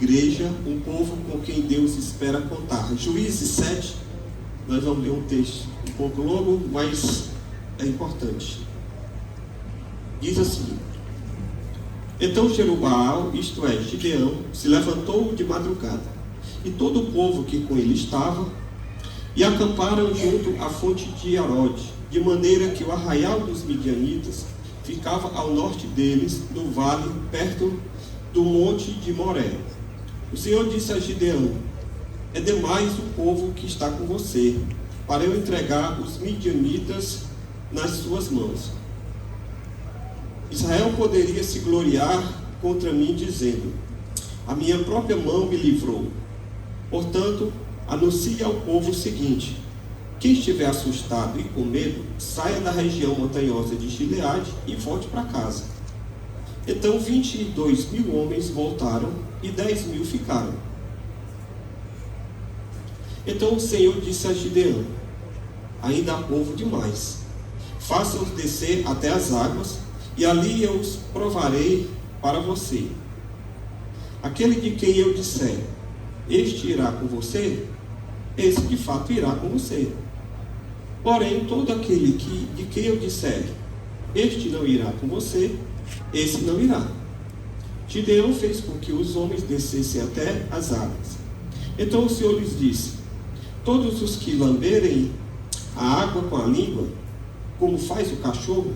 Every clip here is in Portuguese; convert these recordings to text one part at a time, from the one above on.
igreja, um povo com quem Deus espera contar. Juízes 7, nós vamos ler um texto um pouco longo, mas é importante. Diz assim: então Jerubaal, isto é, Gideão, se levantou de madrugada, e todo o povo que com ele estava, e acamparam junto à fonte de Arode, de maneira que o arraial dos midianitas ficava ao norte deles, no vale, perto do monte de Moré. O Senhor disse a Gideão: é demais o povo que está com você, para eu entregar os midianitas nas suas mãos. Israel poderia se gloriar contra mim, dizendo: a minha própria mão me livrou. Portanto, anuncie ao povo o seguinte: quem estiver assustado e com medo, saia da região montanhosa de Gileade e volte para casa. Então 22.000 homens voltaram e 10.000 ficaram. Então o Senhor disse a Gideão: ainda há povo demais. Faça-os descer até as águas, e ali eu os provarei para você. Aquele de quem eu disser: este irá com você, esse de fato irá com você. Porém, todo aquele de quem eu disser: este não irá com você, esse não irá. Gideão fez com que os homens descessem até as águas. Então o Senhor lhes disse: todos os que lamberem a água com a língua, como faz o cachorro,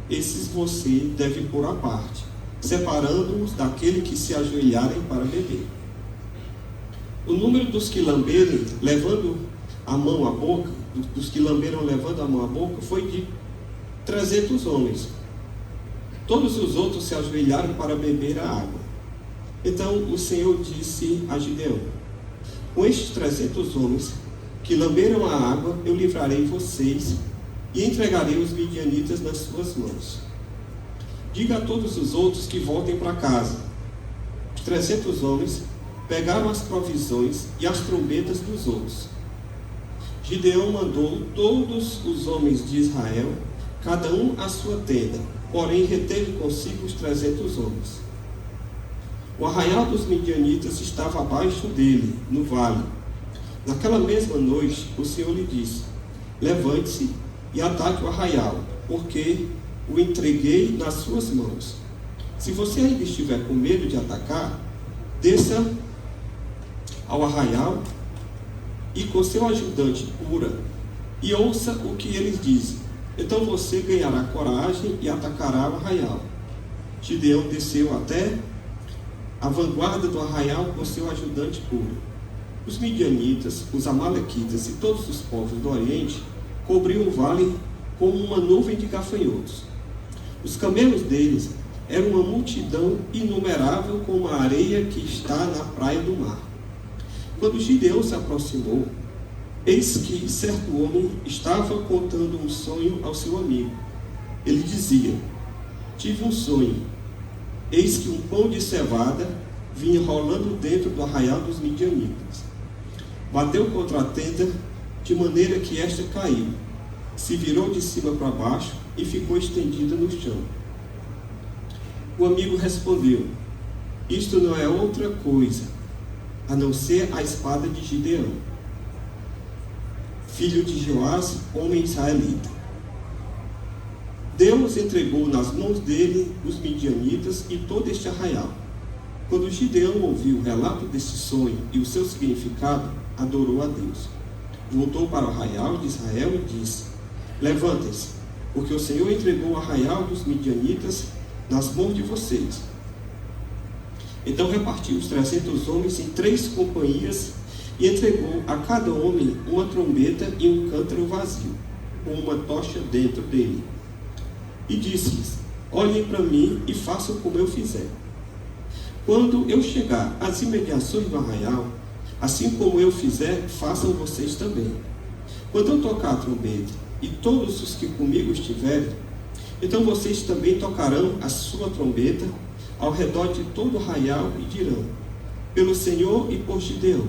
esses você deve pôr à parte, separando-os daquele que se ajoelharem para beber. O número dos que lamberem, levando a mão à boca, dos que lamberam levando a mão à boca, foi de 300 homens. Todos os outros se ajoelharam para beber a água. Então o Senhor disse a Gideão: com estes 300 homens que lamberam a água, eu livrarei vocês e entregarei os midianitas nas suas mãos. Diga a todos os outros que voltem para casa. Os 300 homens pegaram as provisões e as trombetas dos outros. Gideão mandou todos os homens de Israel, cada um à sua tenda, porém reteve consigo os 300 homens. O arraial dos midianitas estava abaixo dele, no vale. Naquela mesma noite, o Senhor lhe disse: levante-se e ataque o arraial, porque o entreguei nas suas mãos. Se você ainda estiver com medo de atacar, desça ao arraial e com seu ajudante pura, e ouça o que eles dizem. Então você ganhará coragem e atacará o arraial. Gideão desceu até a vanguarda do arraial com seu ajudante puro. Os midianitas, os amalequitas e todos os povos do Oriente cobriam o vale como uma nuvem de gafanhotos. Os camelos deles eram uma multidão inumerável como a areia que está na praia do mar. Quando Gideão se aproximou, eis que certo homem estava contando um sonho ao seu amigo. Ele dizia: tive um sonho. Eis que um pão de cevada vinha rolando dentro do arraial dos midianitas. Bateu contra a tenda, de maneira que esta caiu, se virou de cima para baixo e ficou estendida no chão. O amigo respondeu: isto não é outra coisa, a não ser a espada de Gideão, filho de Joás, homem israelita. Deus entregou nas mãos dele os midianitas e todo este arraial. Quando Gideão ouviu o relato desse sonho e o seu significado, adorou a Deus. Voltou para o arraial de Israel e disse: levantem-se, porque o Senhor entregou o arraial dos midianitas nas mãos de vocês. Então repartiu os 300 homens em 3 companhias e entregou a cada homem uma trombeta e um cântaro vazio, com uma tocha dentro dele. E disse-lhes: olhem para mim e façam como eu fizer. Quando eu chegar às imediações do arraial, assim como eu fizer, façam vocês também. Quando eu tocar a trombeta, e todos os que comigo estiverem, então vocês também tocarão a sua trombeta ao redor de todo o arraial e dirão: pelo Senhor e por Gideão.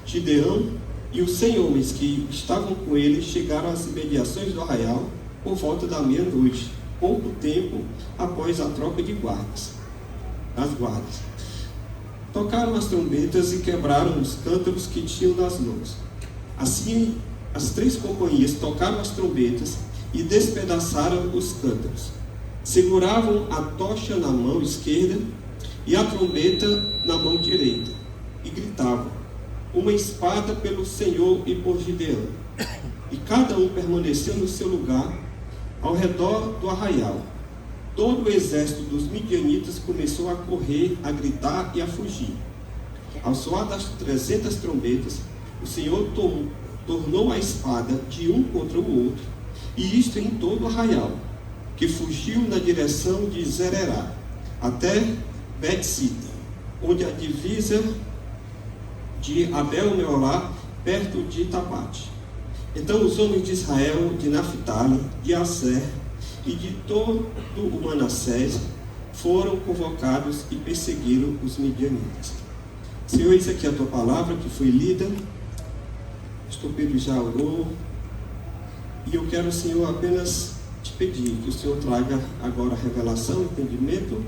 Gideão e os 100 homens que estavam com ele chegaram às imediações do arraial por volta da meia-noite, pouco tempo após a troca de guardas. tocaram as trombetas e quebraram os cântaros que tinham nas mãos. Assim, as 3 companhias tocaram as trombetas e despedaçaram os cântaros. Seguravam a tocha na mão esquerda e a trombeta na mão direita, e gritavam: uma espada pelo Senhor e por Gideão. E cada um permaneceu no seu lugar, ao redor do arraial. Todo o exército dos midianitas começou a correr, a gritar e a fugir. Ao soar das 300 trombetas, o Senhor tornou a espada de um contra o outro, e isto em todo o arraial, que fugiu na direção de Zererá, até Bet-sita, onde a divisa de Abel-meolá, perto de Tabate. Então os homens de Israel, de Naphtali, de Aser e de todo o Manassés foram convocados e perseguiram os midianitas. Senhor, isso aqui é a tua palavra que foi lida. Pastor Pedro já orou. E eu quero, Senhor, apenas te pedir que o Senhor traga agora revelação, entendimento,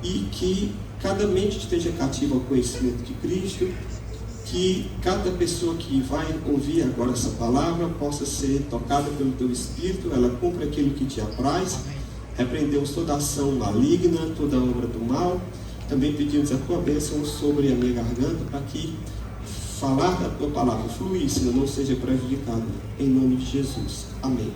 e que cada mente esteja cativa ao conhecimento de Cristo, que cada pessoa que vai ouvir agora essa palavra possa ser tocada pelo teu Espírito, ela cumpra aquilo que te apraz. Repreendemos toda ação maligna, toda obra do mal. Também pedimos a tua bênção sobre a minha garganta, para que falar da tua palavra fluísse, não seja prejudicado. Em nome de Jesus. Amém.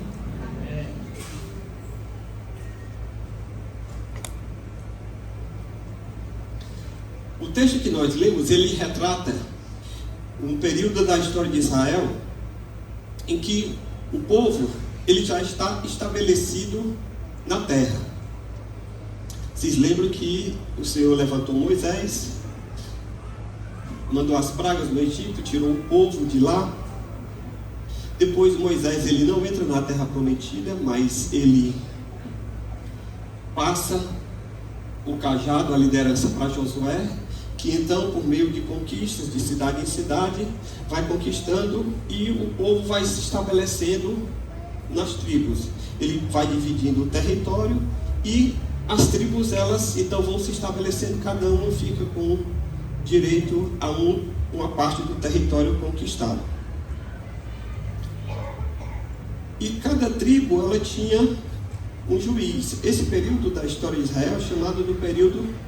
O texto que nós lemos, ele retrata um período da história de Israel em que o povo ele já está estabelecido na terra. Vocês lembram que o Senhor levantou Moisés, mandou as pragas no Egito, tirou o povo de lá. Depois Moisés ele não entra na terra prometida, mas ele passa o cajado, a liderança para Josué, que então, por meio de conquistas de cidade em cidade, vai conquistando e o povo vai se estabelecendo nas tribos. Ele vai dividindo o território e as tribos, elas então vão se estabelecendo, cada uma fica com direito a uma parte do território conquistado. E cada tribo, ela tinha um juiz. Esse período da história de Israel é chamado do período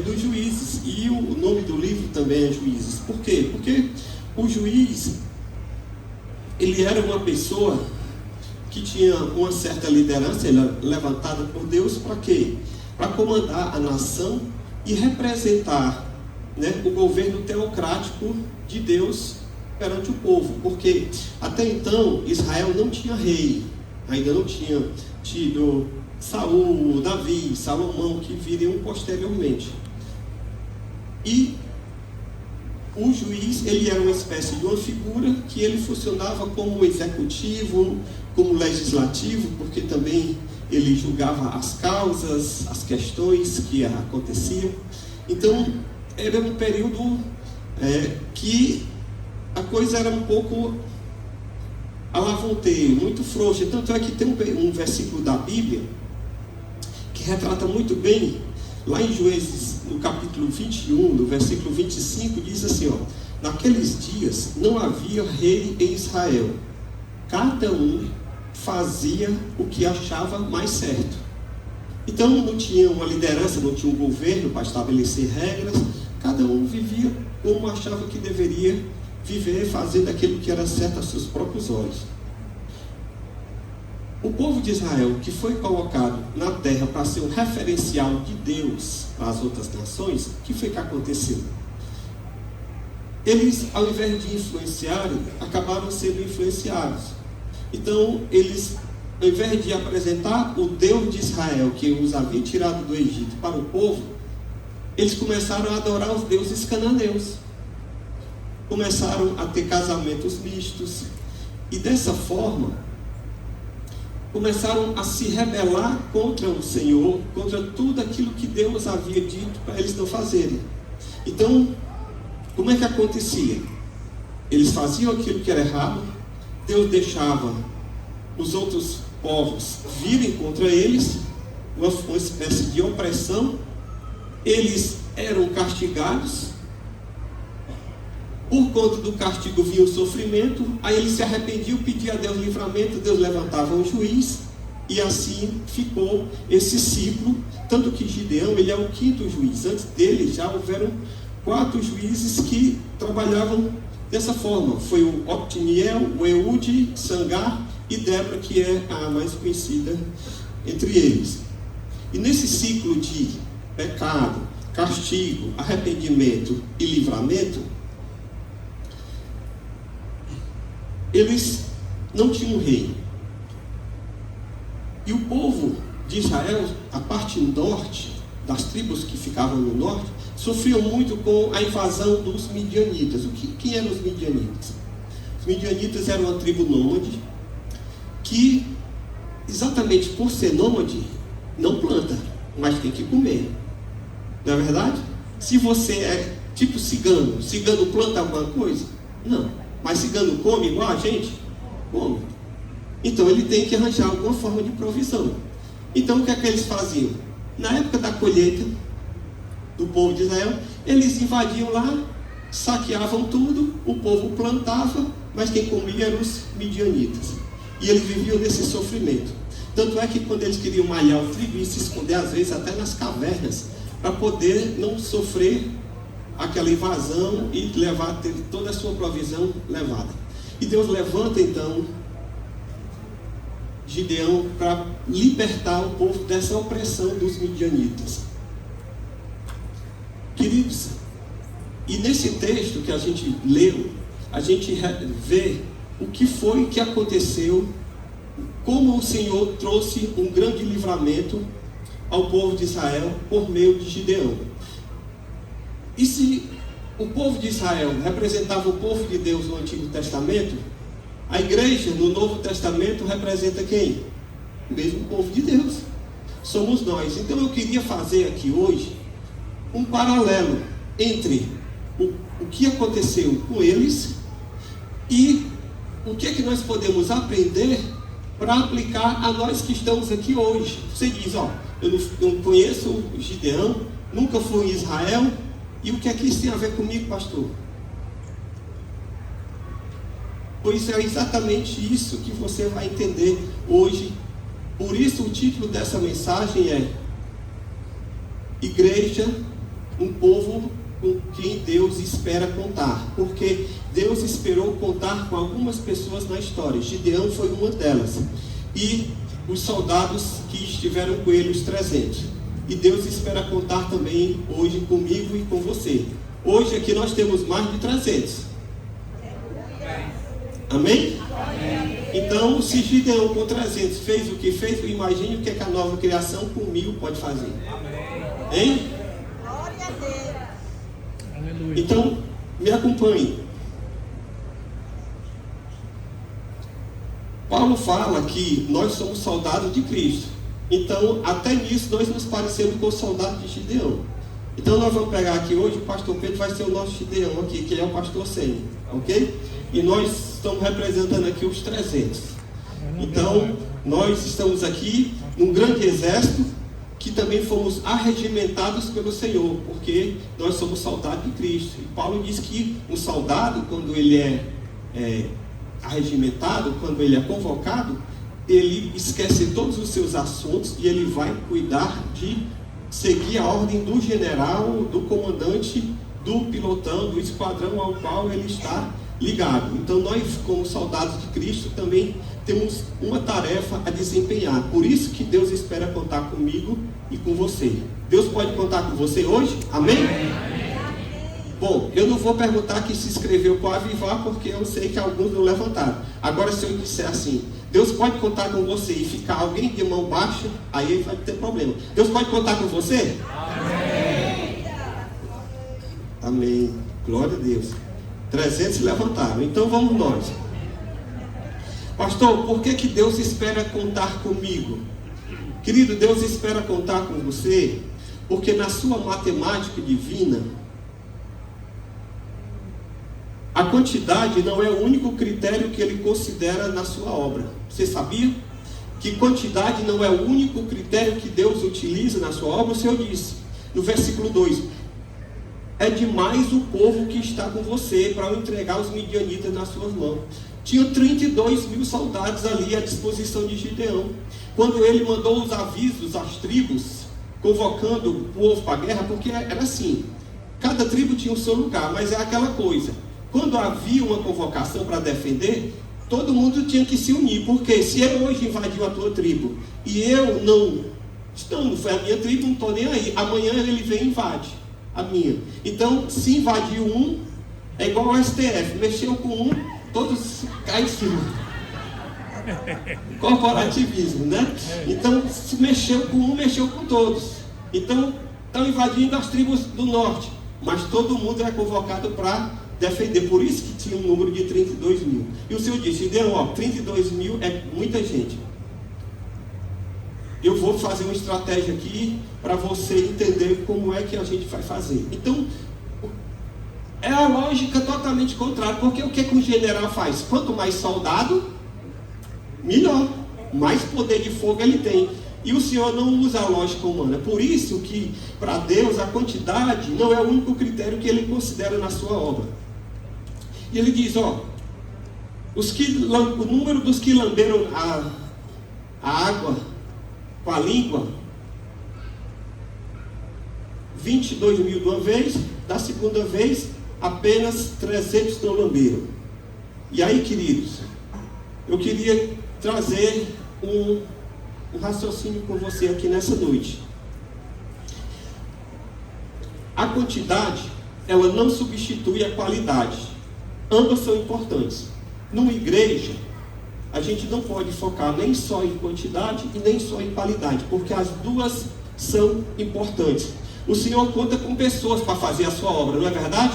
dos juízes, e o nome do livro também é Juízes. Por quê? Porque o juiz, ele era uma pessoa que tinha uma certa liderança, ele era levantada por Deus para quê? Para comandar a nação e representar, o governo teocrático de Deus perante o povo, porque até então Israel não tinha rei, ainda não tinha tido Saul, Davi, Salomão, que viriam posteriormente. E o juiz, ele era uma espécie de uma figura que ele funcionava como executivo, como legislativo, porque também ele julgava as causas, as questões que aconteciam. Então era um período que a coisa era um pouco alavonteio, muito frouxa. Tanto é que tem um versículo da Bíblia que retrata muito bem, lá em Juízes, no capítulo 21, no versículo 25, diz assim, naqueles dias não havia rei em Israel, cada um fazia o que achava mais certo. Então não tinha uma liderança, não tinha um governo para estabelecer regras, cada um vivia como achava que deveria viver, fazendo aquilo que era certo aos seus próprios olhos. O povo de Israel, que foi colocado na terra para ser um referencial de Deus para as outras nações, o que foi que aconteceu? Eles, ao invés de influenciarem, acabaram sendo influenciados. Então, eles, ao invés de apresentar o Deus de Israel, que os havia tirado do Egito, para o povo, eles começaram a adorar os deuses cananeus. Começaram a ter casamentos mistos. E dessa forma, começaram a se rebelar contra o Senhor, contra tudo aquilo que Deus havia dito para eles não fazerem. Então, como é que acontecia? Eles faziam aquilo que era errado, Deus deixava os outros povos virem contra eles, uma espécie de opressão, eles eram castigados, Por conta do castigo vinha o sofrimento, aí ele se arrependiam, pedia a Deus livramento, Deus levantava um juiz, e assim ficou esse ciclo, tanto que Gideão, ele é o 5º juiz. Antes dele já houveram 4 juízes que trabalhavam dessa forma. Foi o Otniel, o Eude, Sangar e Débora, que é a mais conhecida entre eles. E nesse ciclo de pecado, castigo, arrependimento e livramento, eles não tinham rei. E o povo de Israel, a parte norte, das tribos que ficavam no norte, sofriam muito com a invasão dos midianitas. Quem eram os midianitas? Os midianitas eram uma tribo nômade que, exatamente por ser nômade, não planta, mas tem que comer. Não é verdade? Se você é tipo cigano, cigano planta alguma coisa? Não. Mas cigano come igual a gente? Come. Então ele tem que arranjar alguma forma de provisão. Então o que é que eles faziam? Na época da colheita do povo de Israel, eles invadiam lá, saqueavam tudo, o povo plantava, mas quem comia eram os midianitas. E eles viviam nesse sofrimento. Tanto é que quando eles queriam malhar o trigo, iam se esconder às vezes até nas cavernas, para poder não sofrer aquela invasão e ter toda a sua provisão levada. E Deus levanta então Gideão para libertar o povo dessa opressão dos midianitas. Queridos, e nesse texto que a gente leu, a gente vê o que foi que aconteceu, como o Senhor trouxe um grande livramento ao povo de Israel por meio de Gideão. E se o povo de Israel representava o povo de Deus no Antigo Testamento, a igreja no Novo Testamento representa quem? O mesmo povo de Deus. Somos nós. Então eu queria fazer aqui hoje um paralelo entre o que aconteceu com eles e o que é que nós podemos aprender para aplicar a nós que estamos aqui hoje. Você diz, eu não conheço o Gideão, nunca fui em Israel, e o que é que isso tem a ver comigo, pastor? Pois é exatamente isso que você vai entender hoje. Por isso o título dessa mensagem é Igreja, um povo com quem Deus espera contar. Porque Deus esperou contar com algumas pessoas na história. Gideão foi uma delas. E os soldados que estiveram com ele, os 300. E Deus espera contar também hoje comigo e com você. Hoje aqui nós temos mais de 300. Amém? Amém. Então, se Gideão com 300 fez o que fez, imagine o que é que a nova criação com 1000 pode fazer. Amém. Hein? Glória a Deus. Aleluia. Então, me acompanhe. Paulo fala que nós somos soldados de Cristo. Então, até nisso, nós nos parecemos com o soldado de Gideão. Então, nós vamos pegar aqui hoje, o pastor Pedro vai ser o nosso Gideão aqui, que é o pastor Senna, ok? E nós estamos representando aqui os 300. Então, nós estamos aqui num grande exército que também fomos arregimentados pelo Senhor, porque nós somos soldados de Cristo. E Paulo diz que um soldado, quando ele é arregimentado, quando ele é convocado, ele esquece todos os seus assuntos e ele vai cuidar de seguir a ordem do general, do comandante, do pilotão, do esquadrão ao qual ele está ligado. Então nós, como soldados de Cristo, também temos uma tarefa a desempenhar. Por isso que Deus espera contar comigo e com você. Deus pode contar com você hoje? Amém? Amém. Bom, eu não vou perguntar quem se inscreveu para o Avivar, porque eu sei que alguns não levantaram. Agora, se eu disser assim, Deus pode contar com você e ficar alguém de mão baixa, aí vai ter problema. Deus pode contar com você? Amém. Amém. Glória a Deus. 300 se levantaram. Então vamos nós. Pastor, por que Deus espera contar comigo? Querido, Deus espera contar com você, porque na sua matemática divina, a quantidade não é o único critério que Ele considera na sua obra. Você sabia? Que quantidade não é o único critério que Deus utiliza na sua obra? O Senhor disse, no versículo 2, é demais o povo que está com você para eu entregar os midianitas nas suas mãos. Tinha 32 mil soldados ali à disposição de Gideão. Quando ele mandou os avisos às tribos, convocando o povo para a guerra, porque era assim, cada tribo tinha o seu lugar, mas é aquela coisa, quando havia uma convocação para defender, todo mundo tinha que se unir, porque se eu hoje invadiu a tua tribo, e eu não foi a minha tribo, não estou nem aí, amanhã ele vem e invade a minha. Então, se invadiu um, é igual ao STF, mexeu com um, todos caem em cima. Corporativismo, né? Então, se mexeu com um, mexeu com todos. Então, estão invadindo as tribos do norte, mas todo mundo é convocado para defender. Por isso que tinha um número de 32 mil. E o Senhor disse, Gideão, 32 mil é muita gente. Eu vou fazer uma estratégia aqui para você entender como é que a gente vai fazer. Então, é a lógica totalmente contrária, porque o que um general faz? Quanto mais soldado, melhor, mais poder de fogo ele tem. E o Senhor não usa a lógica humana. Por isso que, para Deus, a quantidade não é o único critério que Ele considera na sua obra. E Ele diz, o número dos que lamberam a água com a língua, 22 mil de uma vez, da segunda vez, apenas 300 não lamberam. E aí, queridos, eu queria trazer um raciocínio com você aqui nessa noite. A quantidade, ela não substitui a qualidade. Ambas são importantes. Numa igreja, a gente não pode focar nem só em quantidade e nem só em qualidade, porque as duas são importantes. O Senhor conta com pessoas para fazer a sua obra, não é verdade?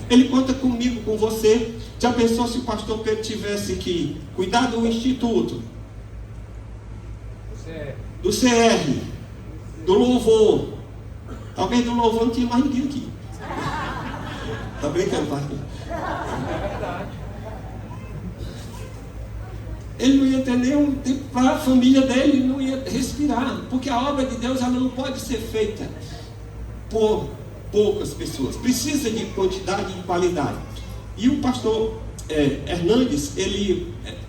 Ele conta comigo, com você. Já pensou se o pastor Pedro tivesse que cuidar do instituto, do CR, do louvor? Talvez do louvor não tinha mais ninguém aqui. Tá brincando, pastor? É verdade. Ele não ia ter nenhum tempo para a família dele, não ia respirar, porque a obra de Deus ela não pode ser feita por poucas pessoas, precisa de quantidade e qualidade. E o pastor Hernandes,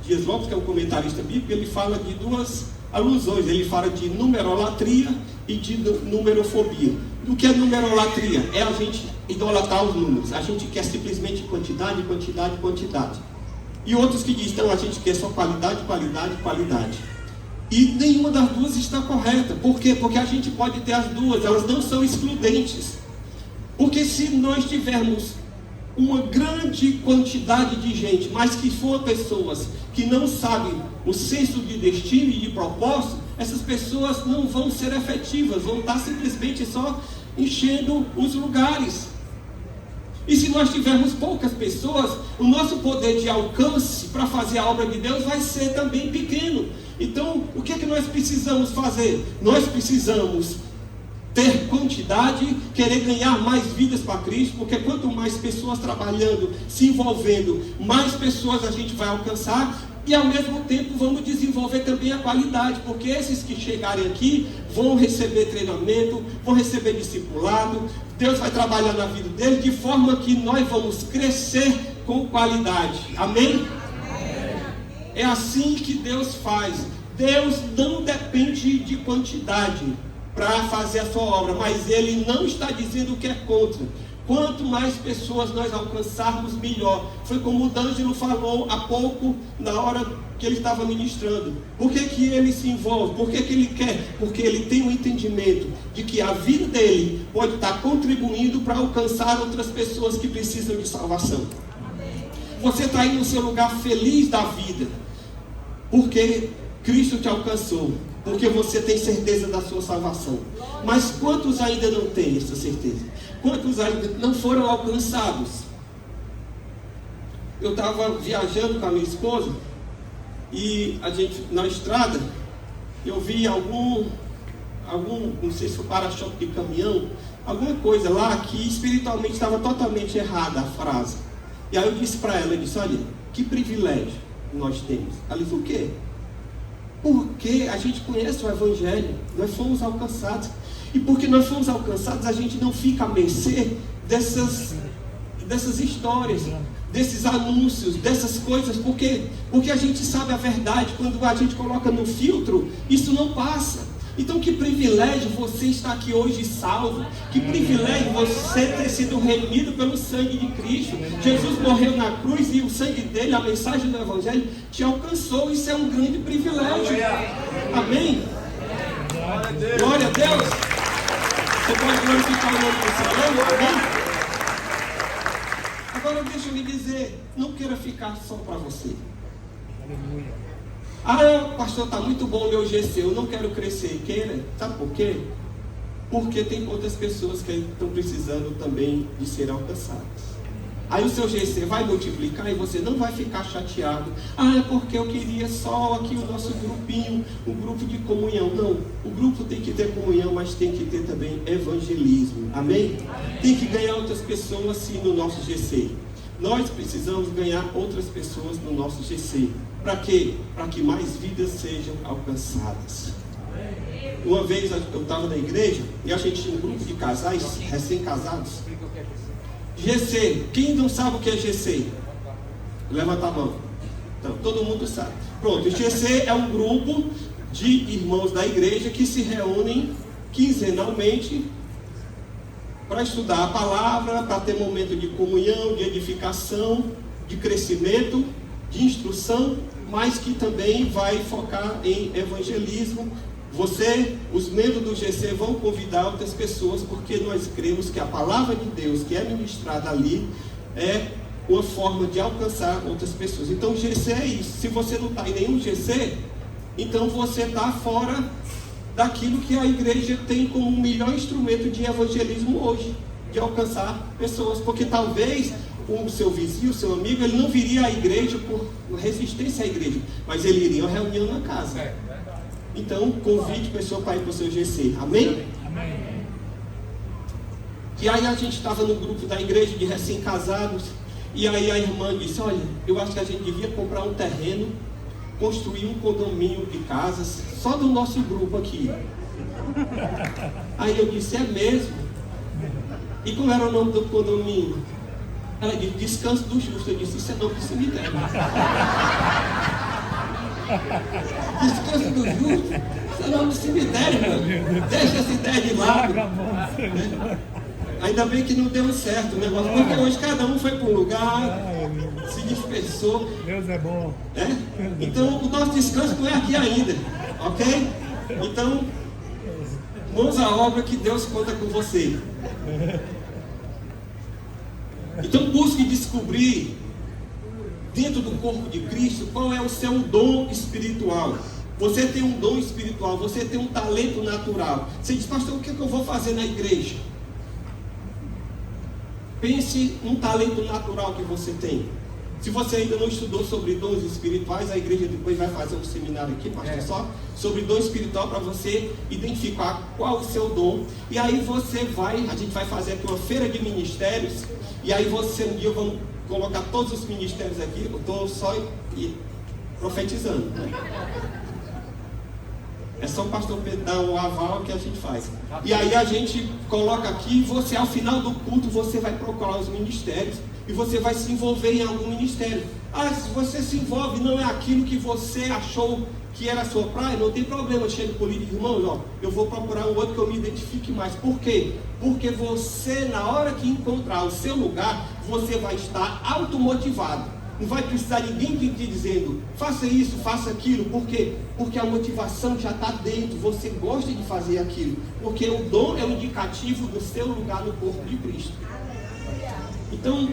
Dias Lopes, que é um comentarista bíblico, ele fala de duas alusões, ele fala de numerolatria e de numerofobia. O que é numerolatria? É a gente idolatrar os números, a gente quer simplesmente quantidade, quantidade, quantidade. E outros que dizem, não, a gente quer só qualidade, qualidade, qualidade. E nenhuma das duas está correta. Por quê? Porque a gente pode ter as duas, elas não são excludentes. Porque se nós tivermos uma grande quantidade de gente, mas que for pessoas que não sabem o senso de destino e de propósito, essas pessoas não vão ser efetivas, vão estar simplesmente só enchendo os lugares. E se nós tivermos poucas pessoas, o nosso poder de alcance para fazer a obra de Deus vai ser também pequeno. Então, o que é que nós precisamos fazer? Nós precisamos ter quantidade, querer ganhar mais vidas para Cristo, porque quanto mais pessoas trabalhando, se envolvendo, mais pessoas a gente vai alcançar, e ao mesmo tempo vamos desenvolver também a qualidade, porque esses que chegarem aqui vão receber treinamento, vão receber discipulado, Deus vai trabalhar na vida deles, de forma que nós vamos crescer com qualidade. Amém? É assim que Deus faz. Deus não depende de quantidade para fazer a sua obra, mas Ele não está dizendo que é contra. Quanto mais pessoas nós alcançarmos, melhor. Foi como o D'Angelo falou há pouco, na hora que ele estava ministrando. Por que que ele se envolve? Por que que ele quer? Porque ele tem um entendimento de que a vida dele pode estar contribuindo para alcançar outras pessoas que precisam de salvação. Você está aí no seu lugar feliz da vida, porque Cristo te alcançou, porque você tem certeza da sua salvação. Mas quantos ainda não têm essa certeza? Quantos ainda não foram alcançados? Eu estava viajando com a minha esposa e a gente, na estrada, eu vi algum, não sei se foi para-choque de caminhão, alguma coisa lá que espiritualmente estava totalmente errada a frase. E aí eu disse para ela, eu disse, olha, que privilégio nós temos. Ela disse, o quê? Porque a gente conhece o Evangelho, nós fomos alcançados. E porque nós fomos alcançados, a gente não fica à mercê dessas histórias, desses anúncios, dessas coisas, porque a gente sabe a verdade. Quando a gente coloca no filtro, isso não passa. Então, que privilégio você estar aqui hoje salvo. Que privilégio você ter sido redimido pelo sangue de Cristo. Jesus morreu na cruz e o sangue dele, a mensagem do Evangelho, te alcançou. Isso é um grande privilégio. Amém? Glória a Deus. Você pode glorificar o nome do Senhor. Amém? Agora deixa eu lhe dizer, não queira ficar só para você. Aleluia. Ah, pastor, está muito bom o meu GC, eu não quero crescer. Queira, sabe por quê? Porque tem outras pessoas que estão precisando também de ser alcançadas. Aí o seu GC vai multiplicar e você não vai ficar chateado. Ah, é porque eu queria só aqui o nosso grupinho, um grupo de comunhão. Não, o grupo tem que ter comunhão, mas tem que ter também evangelismo. Amém? Tem que ganhar outras pessoas sim no nosso GC. Nós precisamos ganhar outras pessoas no nosso GC. Para quê? Para que mais vidas sejam alcançadas. Uma vez eu estava na igreja e a gente tinha um grupo de casais recém-casados. GC, quem não sabe o que é GC? Levanta a mão. Então, todo mundo sabe. Pronto, o GC é um grupo de irmãos da igreja que se reúnem quinzenalmente para estudar a palavra, para ter momento de comunhão, de edificação, de crescimento, de instrução, mas que também vai focar em evangelismo. Os membros do GC vão convidar outras pessoas, porque nós cremos que a palavra de Deus que é ministrada ali é uma forma de alcançar outras pessoas. Então o GC é isso. Se você não está em nenhum GC, então você está fora daquilo que a igreja tem como o melhor instrumento de evangelismo hoje, de alcançar pessoas, porque talvez o seu vizinho, o seu amigo, ele não viria à igreja por resistência à igreja, mas ele iria a uma reunião na casa. Então, convide a pessoa para ir para o seu GC. Amém? Amém. E aí a gente estava no grupo da igreja de recém-casados, e aí a irmã disse, olha, eu acho que a gente devia comprar um terreno, construir um condomínio de casas, só do nosso grupo aqui. Aí eu disse, é mesmo? E como era o nome do condomínio? Ela disse, Descanso do Justo. Eu disse, isso é nome de cemitério. Descanso do Justo? Isso é nome de cemitério, mano. Deixa essa ideia de lado. Ainda bem que não deu certo o negócio, porque hoje cada um foi para um lugar, se dispersou. Deus é bom. Então o nosso descanso não é aqui ainda, ok? Então, mãos à obra que Deus conta com você. Então busque descobrir dentro do corpo de Cristo qual é o seu dom espiritual. Você tem um dom espiritual, você tem um talento natural. Você diz, pastor, o que eu vou fazer na igreja? Pense num talento natural que você tem. Se você ainda não estudou sobre dons espirituais, a igreja depois vai fazer um seminário aqui, pastor, só sobre dom espiritual, para você identificar qual o seu dom. E aí a gente vai fazer aqui uma feira de ministérios. E aí um dia vamos colocar todos os ministérios aqui. Eu estou só profetizando, né? É só o pastor Pedro dar o aval que a gente faz. E aí a gente coloca aqui, você ao final do culto, você vai procurar os ministérios e você vai se envolver em algum ministério. Ah, se você se envolve, não é aquilo que você achou que era a sua praia, não tem problema, chega por ali e diz, irmãos, ó, eu vou procurar um outro que eu me identifique mais. Por quê? Porque você, na hora que encontrar o seu lugar, você vai estar automotivado. Não vai precisar ninguém te dizendo, faça isso, faça aquilo. Por quê? Porque a motivação já está dentro, você gosta de fazer aquilo. Porque o dom é o indicativo do seu lugar no corpo de Cristo. Então,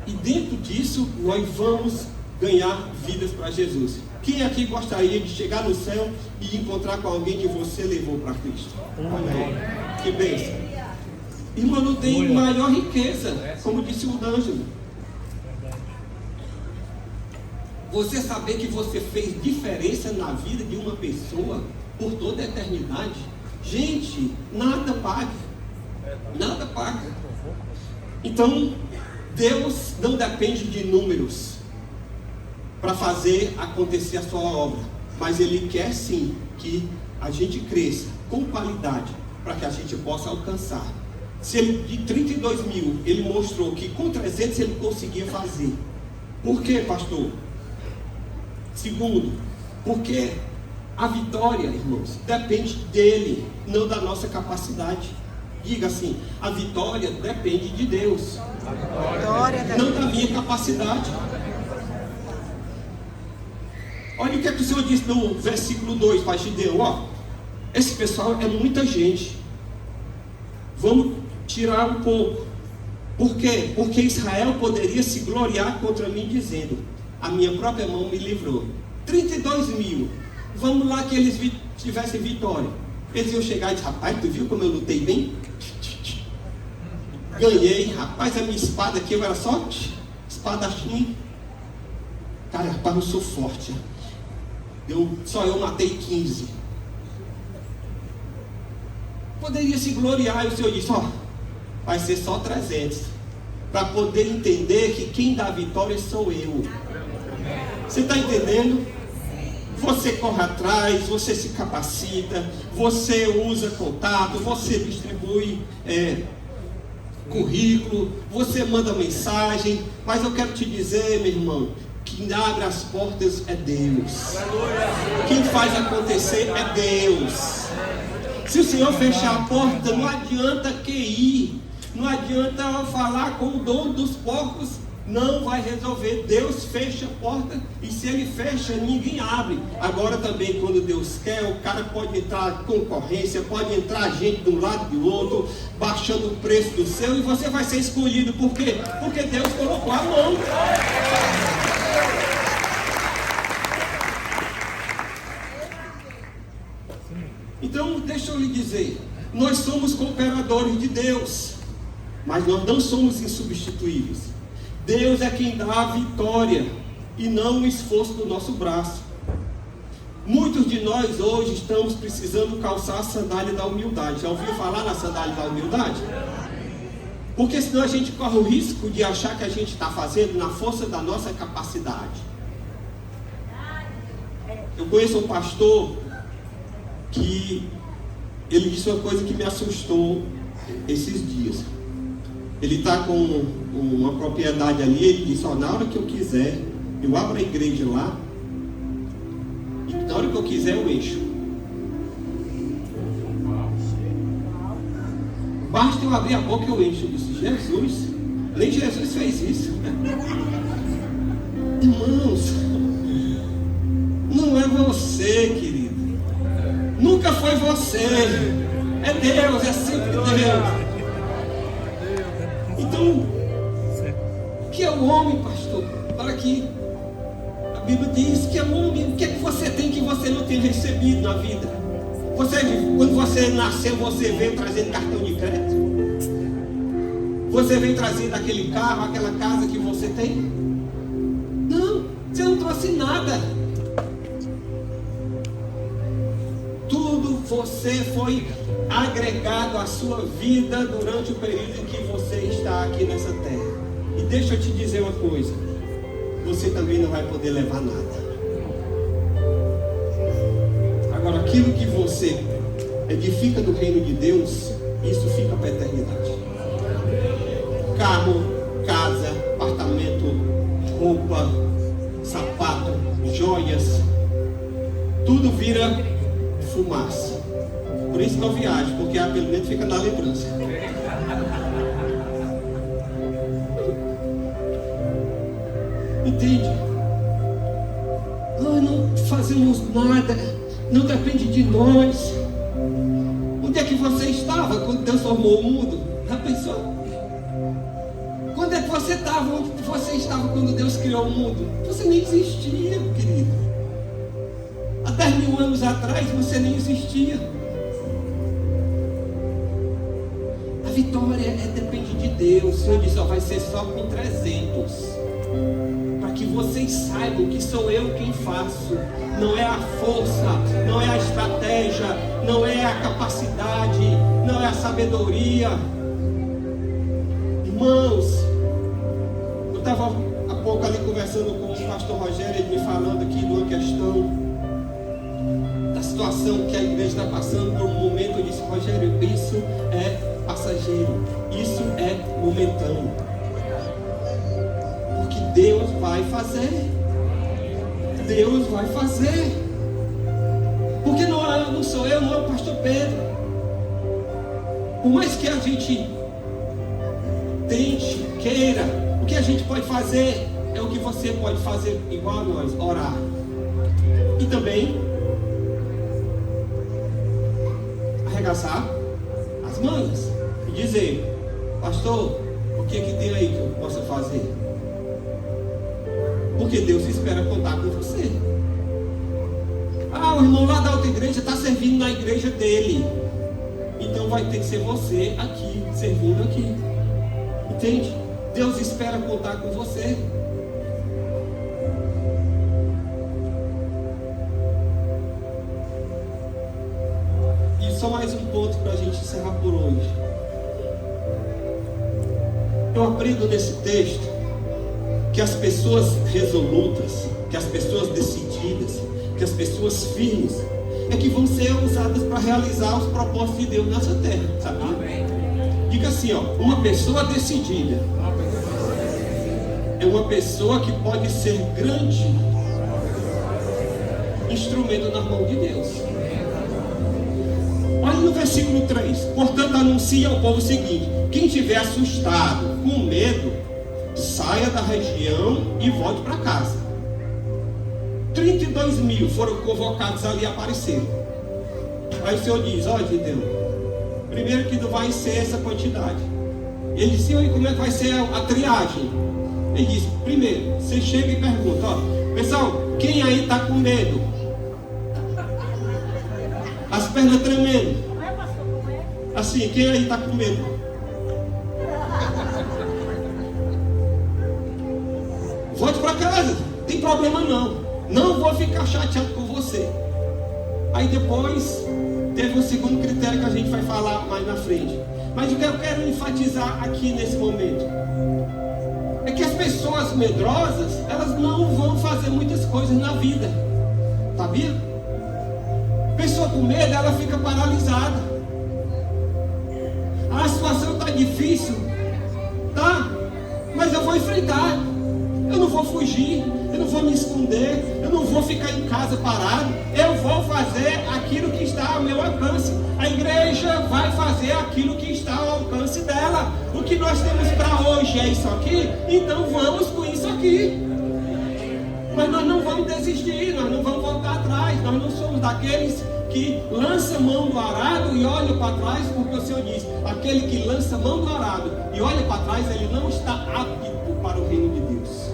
e dentro disso, nós vamos ganhar vidas para Jesus. Quem aqui gostaria de chegar no céu e encontrar com alguém que você levou para Cristo? Amém. Que bênção. Irmão, não tem maior riqueza, como disse o D'Angelo. Você saber que você fez diferença na vida de uma pessoa por toda a eternidade. Gente, nada paga. Nada paga. Então, Deus não depende de números para fazer acontecer a sua obra. Mas Ele quer sim que a gente cresça com qualidade para que a gente possa alcançar Se ele, de 32 mil, ele mostrou que com 300 ele conseguia fazer. Por quê, pastor? Segundo, porque a vitória, irmãos, depende dele, não da nossa capacidade. Diga assim: a vitória depende de Deus, não da minha capacidade. Olha o que é que o Senhor diz no versículo 2 para Gideão: ó, esse pessoal é muita gente, vamos tirar um pouco. Por quê? Porque Israel poderia se gloriar contra mim, dizendo: a minha própria mão me livrou. 32 mil, vamos lá que eles tivessem vitória. Eles iam chegar e dizer: rapaz, tu viu como eu lutei bem? Ganhei, rapaz, a minha espada aqui, eu era só espadachim. Cara, rapaz, eu sou forte. Só eu matei 15. Poderia se gloriar, e o Senhor disse: ó, vai ser só 300. Para poder entender que quem dá a vitória sou eu. Você está entendendo? Você corre atrás, você se capacita, você usa contato, você distribui currículo, você manda mensagem. Mas eu quero te dizer, meu irmão, quem abre as portas é Deus. Quem faz acontecer é Deus. Se o Senhor fechar a porta, não adianta QI, não adianta falar com o dono dos porcos, não vai resolver. Deus fecha a porta, e se ele fecha, ninguém abre. Agora também, quando Deus quer, o cara pode entrar concorrência, pode entrar gente de um lado e do outro, baixando o preço do seu, e você vai ser escolhido. Por quê? Porque Deus colocou a mão. Então, deixa eu lhe dizer, nós somos cooperadores de Deus, mas nós não somos insubstituíveis. Deus é quem dá a vitória, e não o esforço do nosso braço. Muitos de nós hoje estamos precisando calçar a sandália da humildade. Já ouviu falar na sandália da humildade? Porque senão a gente corre o risco de achar que a gente está fazendo na força da nossa capacidade. Eu conheço um pastor que ele disse uma coisa que me assustou esses dias. Ele está com uma propriedade ali. Ele disse: ó, na hora que eu quiser, eu abro a igreja lá, e na hora que eu quiser eu encho. Basta eu abrir a boca, eu encho. Eu disse: Jesus, nem Jesus fez isso. Irmãos, não é você, querido. Nunca foi você. É Deus, é sempre Deus. Então, o que é o homem, pastor? Para que a Bíblia diz que é o homem. O que é que você tem que você não tem recebido na vida? Quando você nasceu, você veio trazendo cartão de crédito? Você veio trazendo aquele carro, aquela casa que você tem? Não, você não trouxe nada. Tudo você foi agregado à sua vida durante o período em que você está aqui nessa terra. E deixa eu te dizer uma coisa: você também não vai poder levar nada. Agora, aquilo que você edifica do reino de Deus, isso fica para a eternidade. Carro, casa, apartamento, roupa, sapato, joias, tudo vira fumaça. Por isso que eu viajo, porque pelo menos fica na lembrança. Entende? Nós não fazemos nada, não depende de nós. Onde é que você estava quando Deus formou o mundo? Já pensou? Quando é que você estava? Onde você estava quando Deus criou o mundo? Você nem existia, querido. Há 10.000 anos atrás você nem existia. A vitória depende de Deus. O Senhor disse: ó, vai ser só com 300. Para que vocês saibam que sou eu quem faço. Não é a força, não é a estratégia, não é a capacidade, não é a sabedoria. Irmãos, eu estava há pouco ali conversando com o pastor Rogério, ele me falando aqui de uma questão da situação que a igreja está passando por um momento. Eu disse: Rogério, isso é passageiro, isso é momentâneo. Porque Deus vai fazer. Deus vai fazer. Porque não sou eu, não é o pastor Pedro. Por mais que a gente tente, queira, o que a gente pode fazer é o que você pode fazer igual a nós, orar. E também arregaçar as mangas e dizer: pastor, o que tem aí que eu possa fazer? Porque Deus espera contar com você. Ah, o irmão lá da outra igreja está servindo na igreja dele, então vai ter que ser você aqui, servindo aqui. Entende? Deus espera contar com você. E só mais um ponto para a gente encerrar por hoje. Eu aprendo nesse texto que as pessoas resolutas, que as pessoas decididas, que as pessoas firmes é que vão ser usadas para realizar os propósitos de Deus nessa terra, sabia? Amém. Diga assim, ó, uma pessoa decidida é uma pessoa que pode ser grande instrumento na mão de Deus. Olha no versículo 3: portanto anuncia ao povo o seguinte: quem estiver assustado, com medo, saia da região e volte para casa. 32 mil foram convocados ali a aparecer. Aí o Senhor diz: olha, Gideão, primeiro que não vai ser essa quantidade. Ele disse: e como é que vai ser a triagem? Ele disse: primeiro, você chega e pergunta: ó, pessoal, quem aí está com medo? As pernas tremendo. Assim, quem aí está com medo? Volte para casa, não tem problema não. Não vou ficar chateado com você. Aí depois teve um segundo critério que a gente vai falar mais na frente. Mas o que eu quero enfatizar aqui nesse momento é que as pessoas medrosas, elas não vão fazer muitas coisas na vida. Sabia? Pessoa com medo, ela fica paralisada. A situação está difícil, tá? Mas eu vou enfrentar. Eu não vou fugir, eu não vou me esconder, eu não vou ficar em casa parado. Eu vou fazer aquilo que está ao meu alcance. A igreja vai fazer aquilo que está ao alcance dela. O que nós temos para hoje é isso aqui, então vamos com isso aqui. Mas nós não vamos desistir, nós não vamos voltar atrás. Nós não somos daqueles que lança mão do arado e olha para trás, porque o Senhor diz: aquele que lança mão do arado e olha para trás, ele não está apto para o reino de Deus.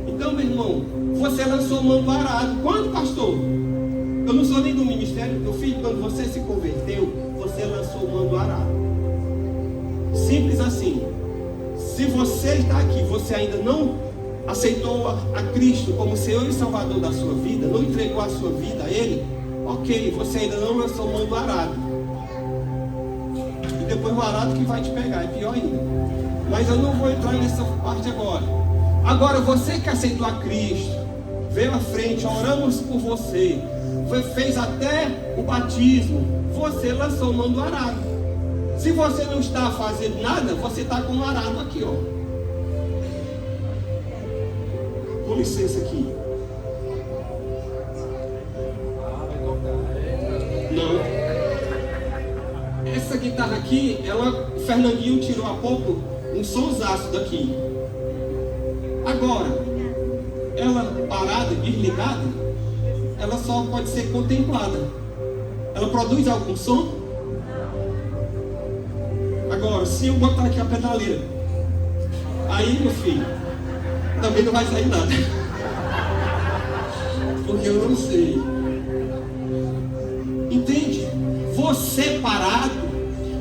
Então, meu irmão, você lançou mão do arado. Quando, pastor? Eu não sou nem do ministério. Meu filho, quando você se converteu, você lançou mão do arado. Simples assim. Se você está aqui, você ainda não aceitou a Cristo como Senhor e Salvador da sua vida, não entregou a sua vida a Ele, ok, você ainda não lançou mão do arado. E depois o arado que vai te pegar, é pior ainda. Mas eu não vou entrar nessa parte agora. Agora, você que aceitou a Cristo, veio à frente, oramos por você, fez até o batismo, você lançou mão do arado. Se você não está fazendo nada, você está com o arado aqui, ó. Com licença aqui. Não. Essa guitarra aqui, o Fernandinho tirou há pouco um sonsaço daqui. Agora, ela parada, desligada, ela só pode ser contemplada. Ela produz algum som? Agora, se eu botar aqui a pedaleira, aí, meu filho, também não vai sair nada. Porque eu não sei. Entende? Você parado,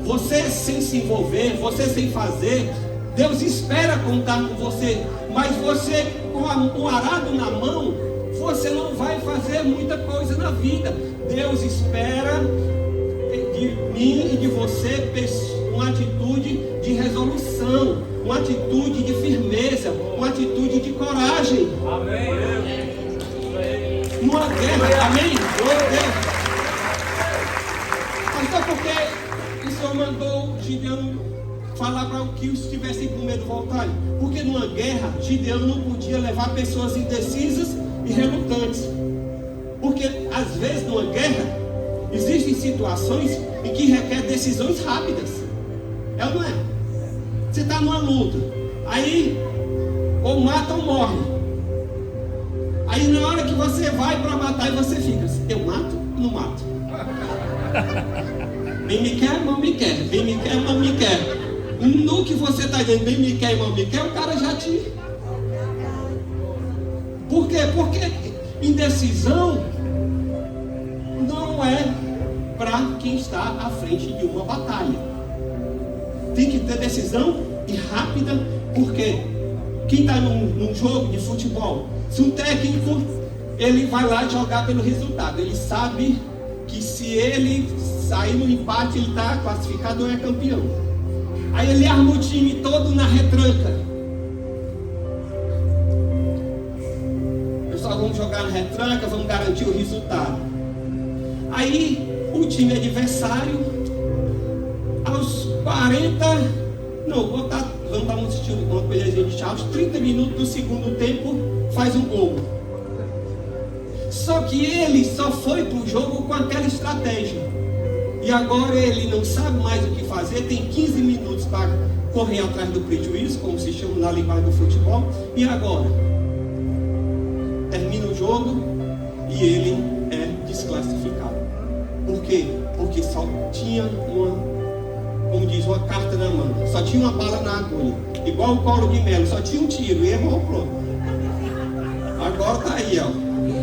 você sem se envolver, você sem fazer, Deus espera contar com você. Mas você com o arado na mão, você não vai fazer muita coisa na vida. Deus espera de mim e de você uma atitude de resolução, uma atitude de firmeza, uma atitude de coragem. Amém. Numa guerra, amém? Glória a Deus. Mas só porque isso Senhor mandou Gideão falar para que os que estivessem com medo voltarem? Porque numa guerra, Gideão não podia levar pessoas indecisas e relutantes. Porque às vezes numa guerra existem situações em que requer decisões rápidas. É ou não é? Você está numa luta, aí ou mata ou morre. Aí na hora que você vai para matar e você fica, eu mato ou não mato? Bem me quer, mal me quer. Bem me quer, mal me quer. No que você está dizendo, bem me quer, mal me quer, o cara já te... Por quê? Porque indecisão não é para quem está à frente de uma batalha. Tem que ter decisão e rápida, porque quem está num jogo de futebol, se um técnico, ele vai lá jogar pelo resultado, ele sabe que se ele sair no empate, ele está classificado ou é campeão. Aí ele arma o time todo na retranca. Pessoal, vamos jogar na retranca, vamos garantir o resultado. Aí o time adversário, aos 40, não, vamos dar um estilo, uma coisinha de Chaves, 30 minutos do segundo tempo, faz um gol. Só que ele só foi para o jogo com aquela estratégia. E agora ele não sabe mais o que fazer, tem 15 minutos para correr atrás do prejuízo, como se chama na linguagem do futebol. E agora? Termina o jogo e ele é desclassificado. Por quê? Porque só tinha como diz, uma carta na mão. Só tinha uma bala na agulha. Igual o Paulo de Melo, só tinha um tiro e errou, pronto. Agora tá aí, ó.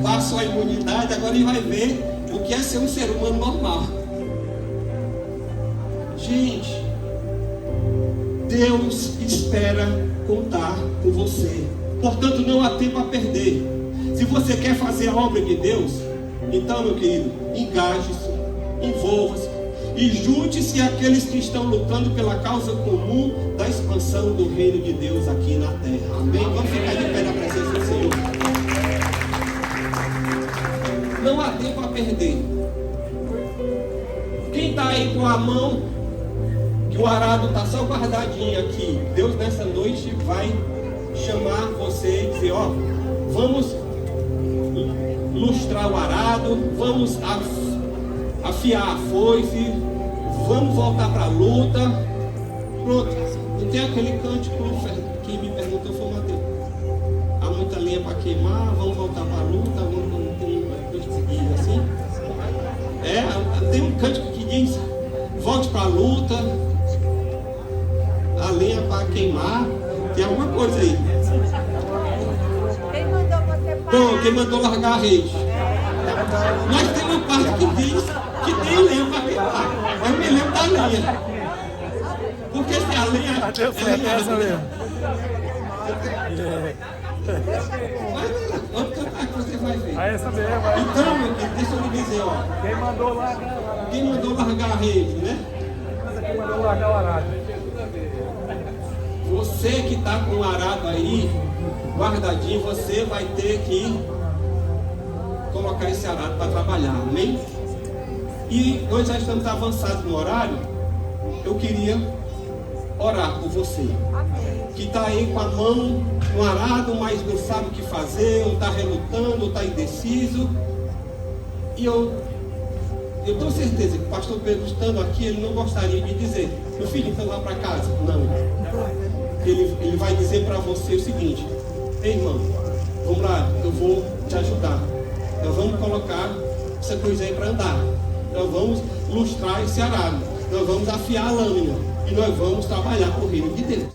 Passou a imunidade, agora ele vai ver o que é ser um ser humano normal. Gente, Deus espera contar com você. Portanto, não há tempo a perder. Se você quer fazer a obra de Deus, então, meu querido, engaje-se, envolva-se e junte-se àqueles que estão lutando pela causa comum da expansão do reino de Deus aqui na terra. Amém? Vamos ficar de pé na presença do Senhor. Não há tempo a perder. Quem está aí com a mão, que o arado está só guardadinho aqui, Deus nessa noite vai chamar você e dizer, ó, vamos lustrar o arado, vamos afiar a foice, vamos voltar para a luta. Pronto, não tem aquele cântico que me perguntou, foi o Mateus. Há muita lenha para queimar, vamos voltar para a luta, vamos seguir assim. Tem um cântico que diz, volte para a luta, a lenha para queimar, tem alguma coisa aí. Quem mandou você parar? Bom, quem mandou largar a rede. Mas tem uma parte que diz que tem lenha para queimar. Eu me lembro da lenha. Porque se a lenha... Deu certo essa mesmo. Vamos cantar que você vai ver. Aí essa mesmo, vai. Então, meu querido, deixa eu lhe dizer, ó. Quem mandou largar? Quem mandou largar a rede, né? Quem mandou largar o arado? Você que está com o arado aí, guardadinho, você vai ter que colocar esse arado para trabalhar, amém? E nós já estamos avançados no horário. Eu queria orar por você que está aí com a mão no arado, mas não sabe o que fazer, ou está relutando, ou está indeciso. E eu tenho certeza que o pastor Pedro, estando aqui, ele não gostaria de dizer, meu filho, então vá para casa. Não. Ele vai dizer para você o seguinte, ei irmão, vamos lá, eu vou te ajudar. Nós vamos colocar essa coisa aí para andar. Nós vamos lustrar esse arado. Nós vamos afiar a lâmina. E nós vamos trabalhar com o reino de Deus.